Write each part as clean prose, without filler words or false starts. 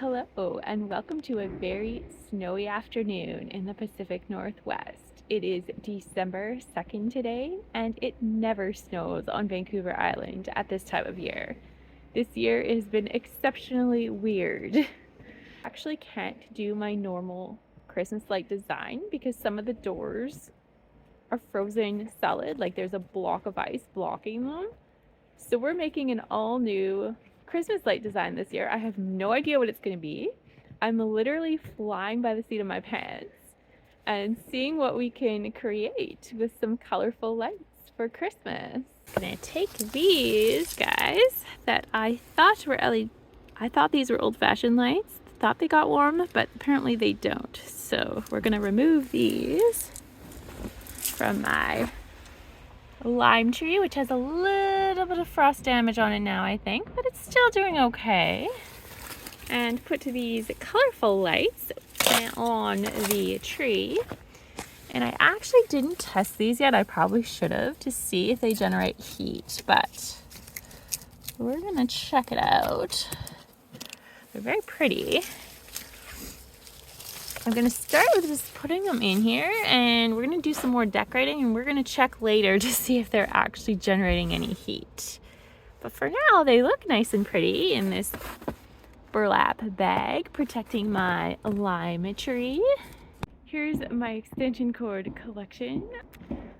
Hello, and welcome to a very snowy afternoon in the Pacific Northwest. It is December 2nd today, and it never snows on Vancouver Island at this time of year. This year has been exceptionally weird. I actually can't do my normal Christmas light design because some of the doors are frozen solid, like there's a block of ice blocking them. So we're making an all new Christmas light design this year. I have no idea what it's going to be. I'm literally flying by the seat of my pants and seeing what we can create with some colorful lights for Christmas. I'm going to take these guys that I thought were LED. I thought these were old-fashioned lights. Thought they got warm, but apparently they don't. So we're going to remove these from my lime tree, which has a little bit of frost damage on it now, I think, but it's still doing okay. And put these colorful lights on the tree. And I actually didn't test these yet. I probably should have, to see if they generate heat, but we're gonna check it out. They're very pretty. I'm going to start with just putting them in here, and we're going to do some more decorating, and we're going to check later to see if they're actually generating any heat. But for now, they look nice and pretty in this burlap bag, protecting my lime tree. Here's my extension cord collection.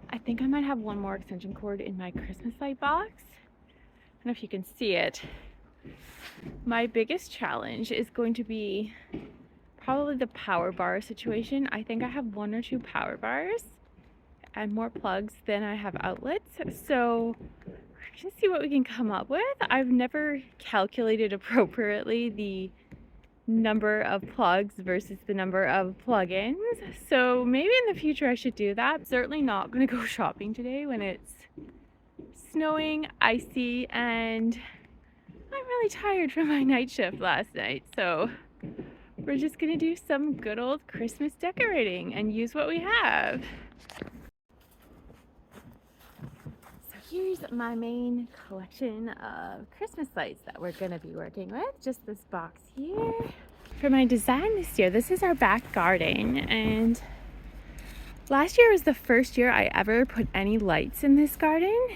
I think I might have one more extension cord in my Christmas light box. I don't know if you can see it. My biggest challenge is going to be probably the power bar situation. I think I have one or two power bars and more plugs than I have outlets. So we're gonna see what we can come up with. I've never calculated appropriately the number of plugs versus the number of plugins. So maybe in the future I should do that. I'm certainly not gonna go shopping today when it's snowing, icy, and I'm really tired from my night shift last night. So we're just gonna do some good old Christmas decorating and use what we have. So here's my main collection of Christmas lights that we're gonna be working with. Just this box here. For my design this year, this is our back garden, and last year was the first year I ever put any lights in this garden.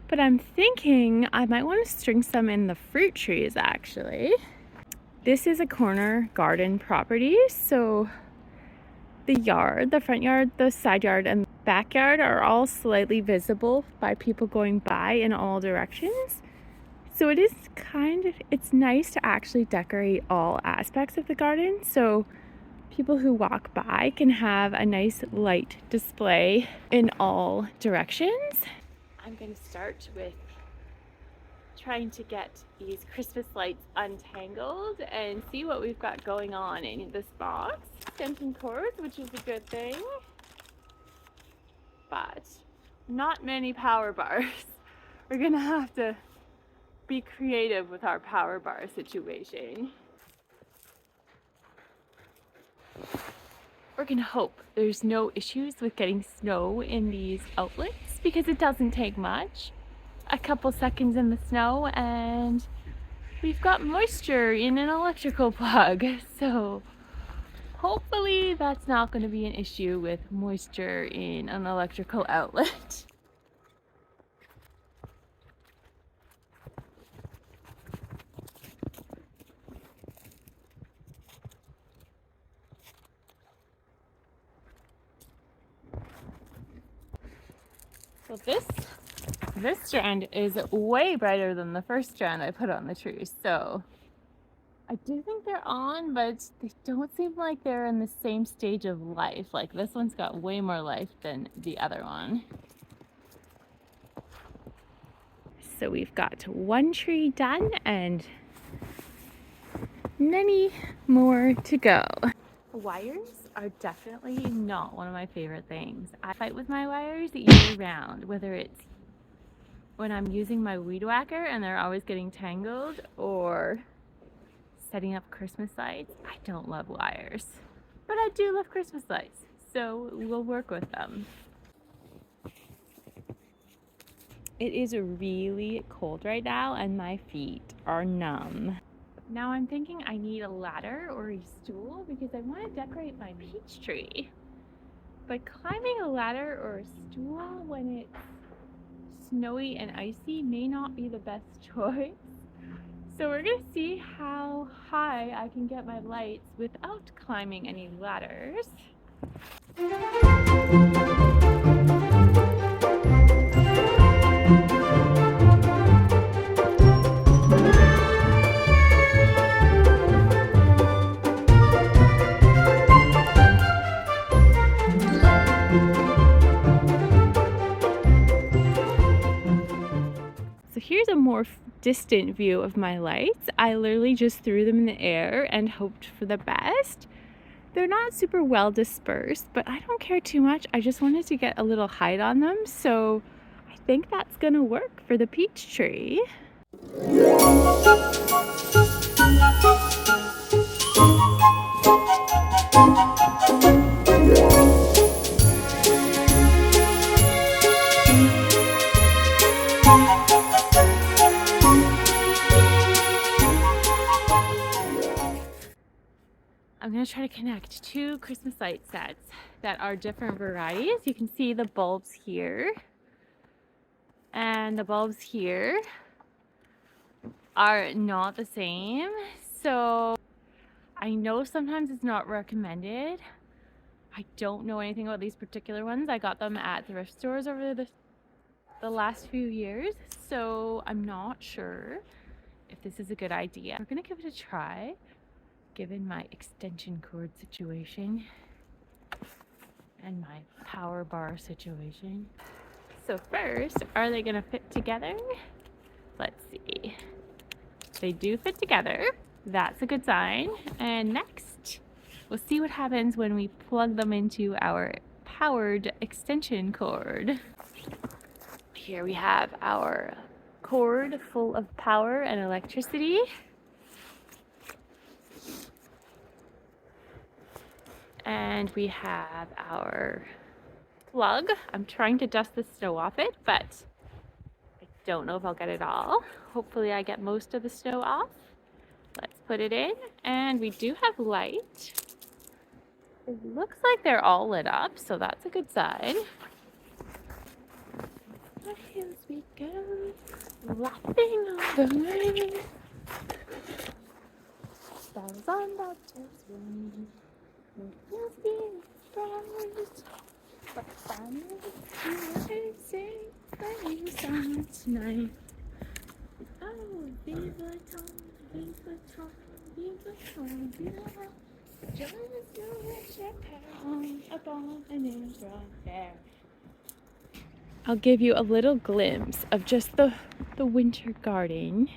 But I'm thinking I might want to string some in the fruit trees actually. This is a corner garden property, so the yard, the front yard, the side yard, and the backyard are all slightly visible by people going by in all directions. So it is it's nice to actually decorate all aspects of the garden, so people who walk by can have a nice light display in all directions. I'm going to start with trying to get these Christmas lights untangled and see what we've got going on in this box. Extension cords, which is a good thing, but not many power bars. We're gonna have to be creative with our power bar situation. We're gonna hope there's no issues with getting snow in these outlets because it doesn't take much. A couple seconds in the snow and we've got moisture in an electrical plug, so hopefully that's not going to be an issue with moisture in an electrical outlet. So this strand is way brighter than the first strand I put on the tree, so I do think they're on, but they don't seem like they're in the same stage of life. Like this one's got way more life than the other one. So we've got one tree done and many more to go. Wires are definitely not one of my favorite things. I fight with my wires year round, whether it's when I'm using my weed whacker and they're always getting tangled, or setting up Christmas lights. I don't love wires, but I do love Christmas lights, so we'll work with them. It is really cold right now and my feet are numb. Now I'm thinking I need a ladder or a stool because I want to decorate my peach tree. But climbing a ladder or a stool when it's snowy and icy may not be the best choice. So we're gonna see how high I can get my lights without climbing any ladders. So here's a more distant view of my lights. I literally just threw them in the air and hoped for the best. They're not super well dispersed, but I don't care too much. I just wanted to get a little height on them, so I think that's gonna work for the peach tree. I'm going to try to connect two Christmas light sets that are different varieties. You can see the bulbs here and the bulbs here are not the same. So I know sometimes it's not recommended. I don't know anything about these particular ones. I got them at thrift stores over the last few years, so I'm not sure if this is a good idea. We're going to give it a try, given my extension cord situation and my power bar situation. So first, are they gonna fit together? Let's see. They do fit together. That's a good sign. And next, we'll see what happens when we plug them into our powered extension cord. Here we have our cord full of power and electricity. And we have our plug. I'm trying to dust the snow off it, but I don't know if I'll get it all. Hopefully I get most of the snow off. Let's put it in, and we do have light. It looks like they're all lit up, so that's a good sign. Here we go, laughing on the rain. Stars on the rain. We'll be bright, but finally you sing the new song tonight. Oh, vive la ton, vive la ton, vive la ton, vive la ton. Just know that you're upon an Israel fair. I'll give you a little glimpse of just the winter garden.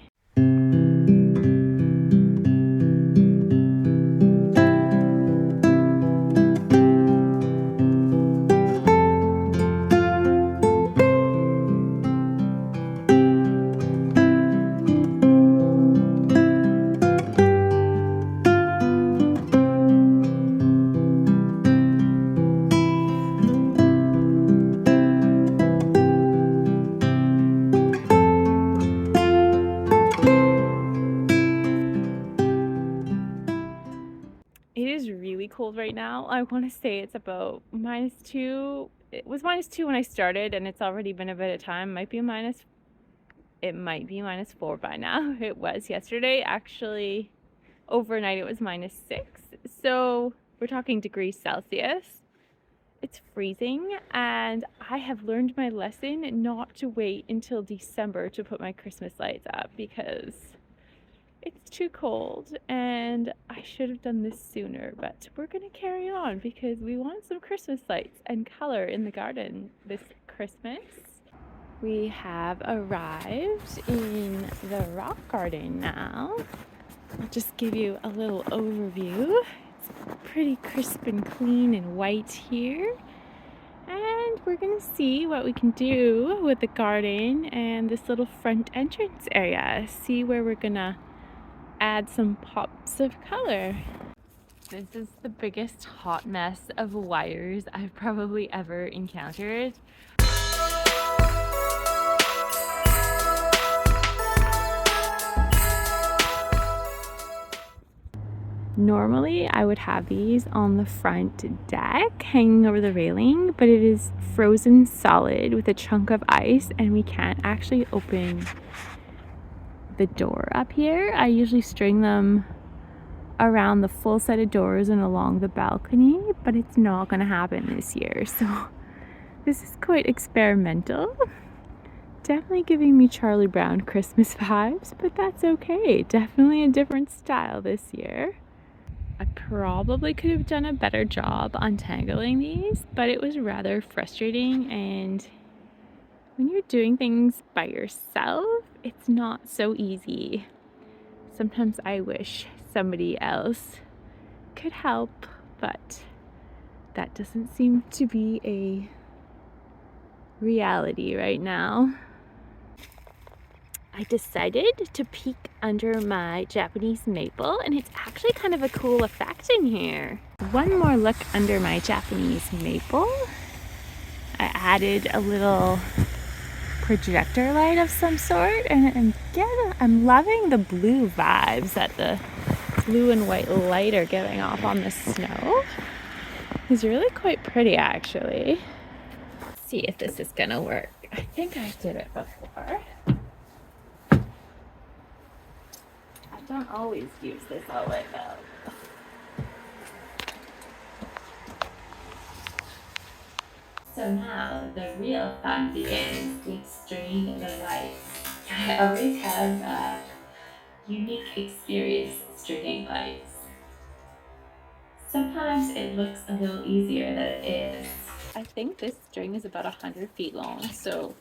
It is really cold right now. I want to say it's about -2. It was -2 when I started, and it's already been a bit of time. It might be -4 by now. It was yesterday. Actually, overnight it was -6. So we're talking degrees Celsius. It's freezing, and I have learned my lesson not to wait until December to put my Christmas lights up because it's too cold, and I should have done this sooner, but we're gonna carry on because we want some Christmas lights and color in the garden this Christmas. We have arrived in the rock garden now. I'll just give you a little overview. It's pretty crisp and clean and white here. And we're gonna see what we can do with the garden and this little front entrance area. See where we're gonna add some pops of color. This is the biggest hot mess of wires I've probably ever encountered. Normally, I would have these on the front deck hanging over the railing, but it is frozen solid with a chunk of ice, and we can't actually open the door up here. I usually string them around the full set of doors and along the balcony, but it's not going to happen this year. So this is quite experimental. Definitely giving me Charlie Brown Christmas vibes, but that's okay. Definitely a different style this year. I probably could have done a better job untangling these, but it was rather frustrating, and when you're doing things by yourself, it's not so easy. Sometimes I wish somebody else could help, but that doesn't seem to be a reality right now. I decided to peek under my Japanese maple, and it's actually kind of a cool effect in here. One more look under my Japanese maple. I added a little projector light of some sort, and again, I'm loving the blue vibes that the blue and white light are giving off on the snow. It's really quite pretty, actually. Let's see if this is gonna work. I think I did it before. I don't always use this outlet though. So now the real fun begins to string the lights. I always have a unique experience stringing lights. Sometimes it looks a little easier than it is. I think this string is about 100 feet long, so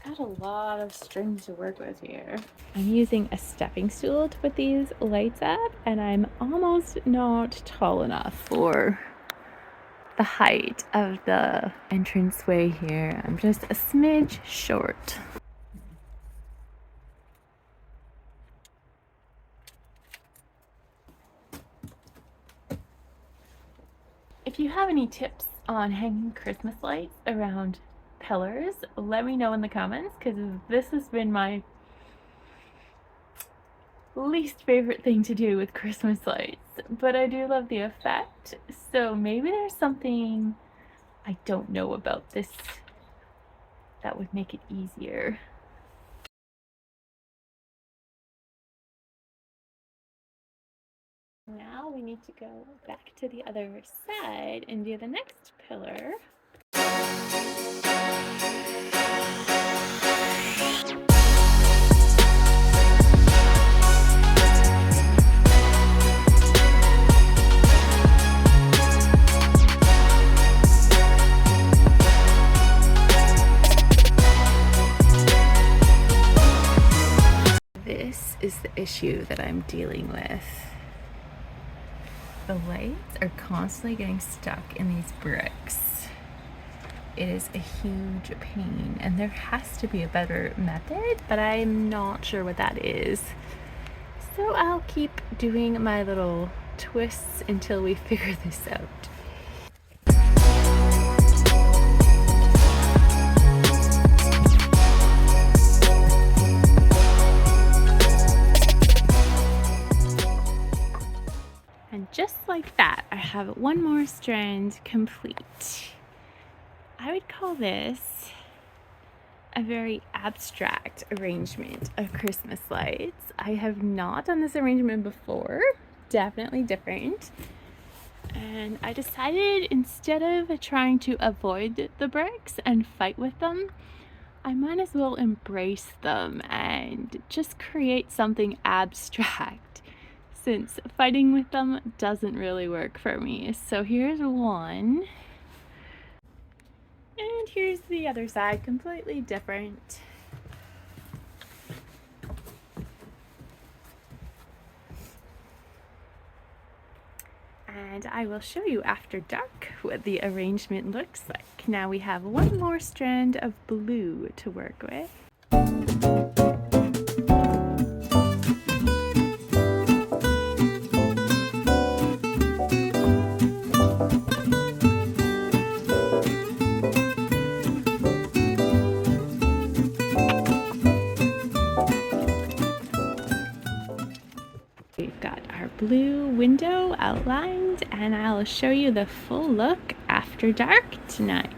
got a lot of string to work with here. I'm using a stepping stool to put these lights up, and I'm almost not tall enough for the height of the entranceway here. I'm just a smidge short. If you have any tips on hanging Christmas lights around pillars, let me know in the comments, because this has been my least favorite thing to do with Christmas lights, but I do love the effect. So maybe there's something I don't know about this that would make it easier. Now we need to go back to the other side and do the next pillar. This is the issue that I'm dealing with. The lights are constantly getting stuck in these bricks. It is a huge pain, and there has to be a better method, but I'm not sure what that is. So I'll keep doing my little twists until we figure this out. And just like that, I have one more strand complete. I would call this a very abstract arrangement of Christmas lights. I have not done this arrangement before, definitely different. And I decided, instead of trying to avoid the bricks and fight with them, I might as well embrace them and just create something abstract, since fighting with them doesn't really work for me. So here's one. And here's the other side, completely different. And I will show you after dark what the arrangement looks like. Now we have one more strand of blue to work with. We've got our blue window outlined, and I'll show you the full look after dark tonight.